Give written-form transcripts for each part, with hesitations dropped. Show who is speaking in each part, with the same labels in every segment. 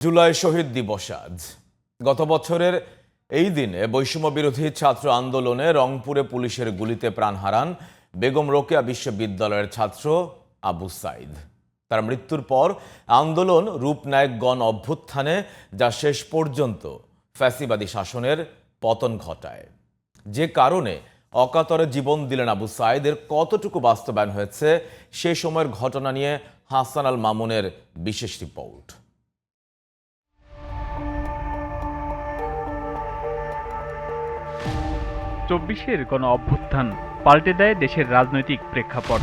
Speaker 1: জুলাই শহীদ দিবস আজ। গত বছরের এই দিনে বৈষম্য বিরোধী ছাত্র আন্দোলনে রংপুরে পুলিশের গুলিতে প্রাণ হারান বেগম রোকেয়া বিশ্ববিদ্যালয়ের ছাত্র আবু সাইদ। তার মৃত্যুর পর আন্দোলন রূপ নেয় গণ অভ্যুত্থানে, যা শেষ পর্যন্ত ফ্যাসিবাদী শাসনের পতন ঘটায়। যে কারণে অকাতরে জীবন দিলেন আবু সাইদের কতটুকু বাস্তবায়ন হয়েছে সে সময়ের ঘটনা নিয়ে হাসান আল মামুনের বিশেষ রিপোর্ট।
Speaker 2: ২৪-এর গণ অভ্যুত্থান পাল্টে দেয় দেশের রাজনৈতিক প্রেক্ষাপট।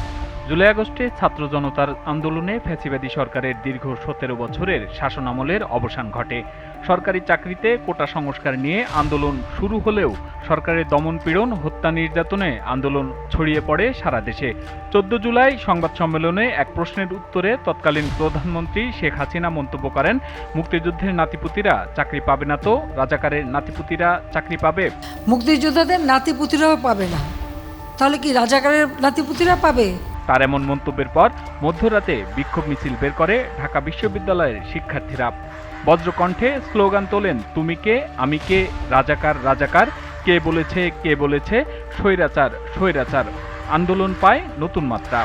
Speaker 2: জুলাই আগস্টে ছাত্র জনতার আন্দোলনে ফ্যাসিবাদী সরকারের দীর্ঘ ১৭ বছরের শাসনামলের অবসান ঘটে। সরকারি চাকরিতে কোটা সংস্কার নিয়ে আন্দোলন শুরু হলেও সরকারের দমনপীড়ন, হত্যা, নির্যাতনে আন্দোলন ছড়িয়ে পড়ে সারা দেশে। ১৪ জুলাই সংবাদ সম্মেলনে এক প্রশ্নের উত্তরে তৎকালীন প্রধানমন্ত্রী শেখ হাসিনা মন্তব্য করেন, মুক্তিযুদ্ধের নাতিপুতিরা চাকরি পাবে না তো রাজাকারের নাতিপুতিরা চাকরি পাবে?
Speaker 3: মুক্তিযোদ্ধাদের নাতিপুতিরাও পাবে না, তাহলে কি রাজাকারের নাতিপুতিরা পাবে?
Speaker 2: তার এমন মন্তব্যের পর মধ্যরাতে বিক্ষোভ মিছিল বের করে ঢাকা বিশ্ববিদ্যালয়ের শিক্ষার্থীরা। বজ্রকণ্ঠে স্লোগান তোলেন, তুমি কে, আমি কে, রাজাকার রাজাকার, কে বলেছে স্বৈরাচার স্বৈরাচার। আন্দোলন পায় নতুন মাত্রা।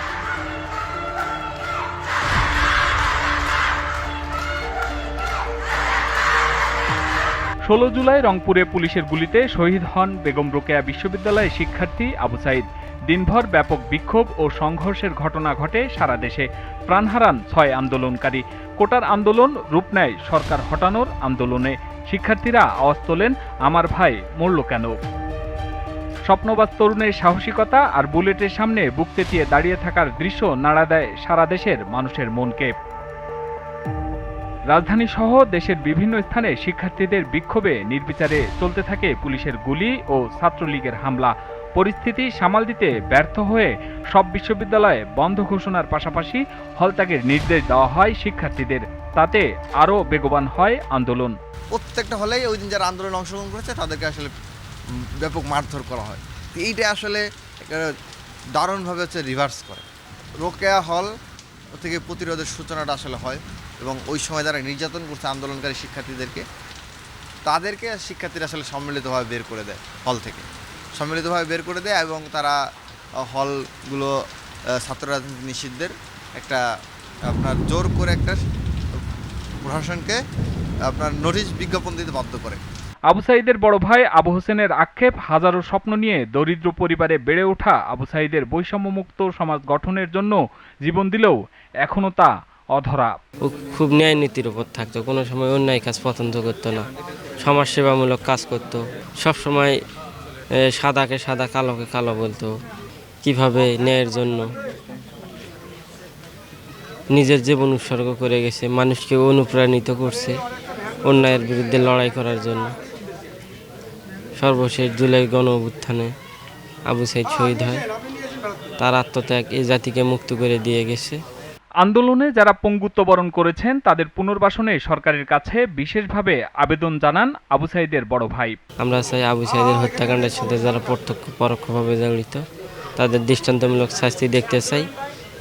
Speaker 2: ১৬ জুলাই রংপুরে পুলিশের গুলিতে শহীদ হন বেগম রোকেয়া বিশ্ববিদ্যালয়ের শিক্ষার্থী আবু সাইদ। দিনভর ব্যাপক বিক্ষোভ ও সংঘর্ষের ঘটনা ঘটে সারা দেশে। প্রাণ হারান ৬ আন্দোলনকারী। কোটার আন্দোলন রূপ নেয় সরকার হটানোর আন্দোলনে। শিক্ষার্থীরা আওয়াজ তোলেন, আমার ভাই মরল কেন? স্বপ্নবাজ তরুণের সাহসিকতা আর বুলেটের সামনে বুক চেতিয়ে দাঁড়িয়ে থাকার দৃশ্য নাড়া দেয় সারা দেশের মানুষের মনকে। রাজধানী সহ দেশের বিভিন্ন স্থানে শিক্ষার্থীদের বিক্ষোভে নির্বিচারে চলতে থাকে পুলিশের গুলি ও ছাত্রলীগের হামলা। পরিস্থিতি সামাল দিতে ব্যর্থ হয়ে সব বিশ্ববিদ্যালয়ে বন্ধ ঘোষণার পাশাপাশি হলত্যাগের নির্দেশ দেওয়া হয় শিক্ষার্থীদের। তাতে আরও বেগবান হয় আন্দোলন।
Speaker 4: প্রত্যেকটা হলেই ওই দিন যারা আন্দোলনে অংশগ্রহণ করেছে তাদেরকে আসলে ব্যাপক মারধর করা হয়। এইটা আসলে দারুণভাবে রিভার্স করে। রোকেয়া হল থেকে প্রতিরোধের সূচনাটা আসলে হয় এবং ওই সময় যারা নির্যাতন করছে আন্দোলনকারী শিক্ষার্থীদেরকে, তাদেরকে শিক্ষার্থীরা আসলে সম্মিলিতভাবে বের করে দেয়, হল থেকে সম্মিলিতভাবে বের করে দেয় এবং তারা হলগুলো ছাত্র রাজনীতি নিষিদ্ধের একটা জোর করে একটা প্রশাসনকে নোটিশ বিজ্ঞাপন দিতে বাধ্য করে।
Speaker 2: আবু সাইদের বড় ভাই আবু হোসেনের আক্ষেপ, হাজারো স্বপ্ন নিয়ে দরিদ্র পরিবারে বেড়ে ওঠা আবু সাইদের বৈষম্যমুক্ত সমাজ গঠনের জন্য জীবন দিলেও এখনো তা অধরা।
Speaker 5: ও খুব ন্যায় নীতির উপর থাকতো, কোনো সময় অন্যায় কাজ পছন্দ করতো না, সমাজসেবামূলক কাজ করতো, সবসময় সাদাকে সাদা কালোকে কালো বলতো। কিভাবে ন্যায়ের জন্য নিজের জীবন উৎসর্গ করে গেছে, মানুষকে অনুপ্রাণিত করছে অন্যায়ের বিরুদ্ধে লড়াই করার জন্য। সর্বশেষ জুলাই গণ অভ্যুত্থানে আবু সাইদ শহীদ হয়। তার আত্মত্যাগ এই জাতিকে মুক্ত করে দিয়ে গেছে।
Speaker 2: আন্দোলনে যারা পঙ্গুত্ব বরণ করেছেন তাদের পুনর্বাসনে সরকারের কাছে বিশেষভাবে আবেদন জানান আবু সাইদের বড় ভাই।
Speaker 5: আমরা চাই আবু সাইদের হত্যাকাণ্ডের সাথে যারা প্রত্যক্ষ পরোক্ষভাবে জড়িত তাদের দৃষ্টান্তমূলক শাস্তি দেখতে চাই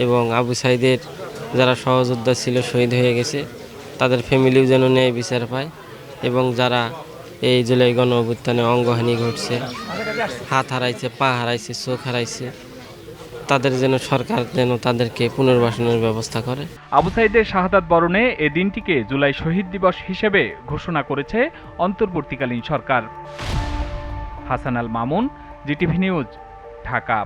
Speaker 5: এবং আবু সাইদের যারা সহযোদ্ধা ছিল, শহীদ হয়ে গেছে, তাদের ফ্যামিলিও যেন ন্যায় বিচার পায় এবং যারা এই জুলাই গণ অভ্যুত্থানে অঙ্গহানি ঘটছে, হাত হারাইছে, পা হারাইছে, চোখ হারাইছে, তাদের যেন সরকার তাদেরকে পুনর্বাসনের ব্যবস্থা করে।
Speaker 2: আবু সাইদের শাহাদাত বরণে এ দিনটিকে জুলাই শহীদ দিবস হিসেবে ঘোষণা করেছে অন্তর্বর্তীকালীন সরকার। Hasan Al Mamun, GTV news, Dhaka.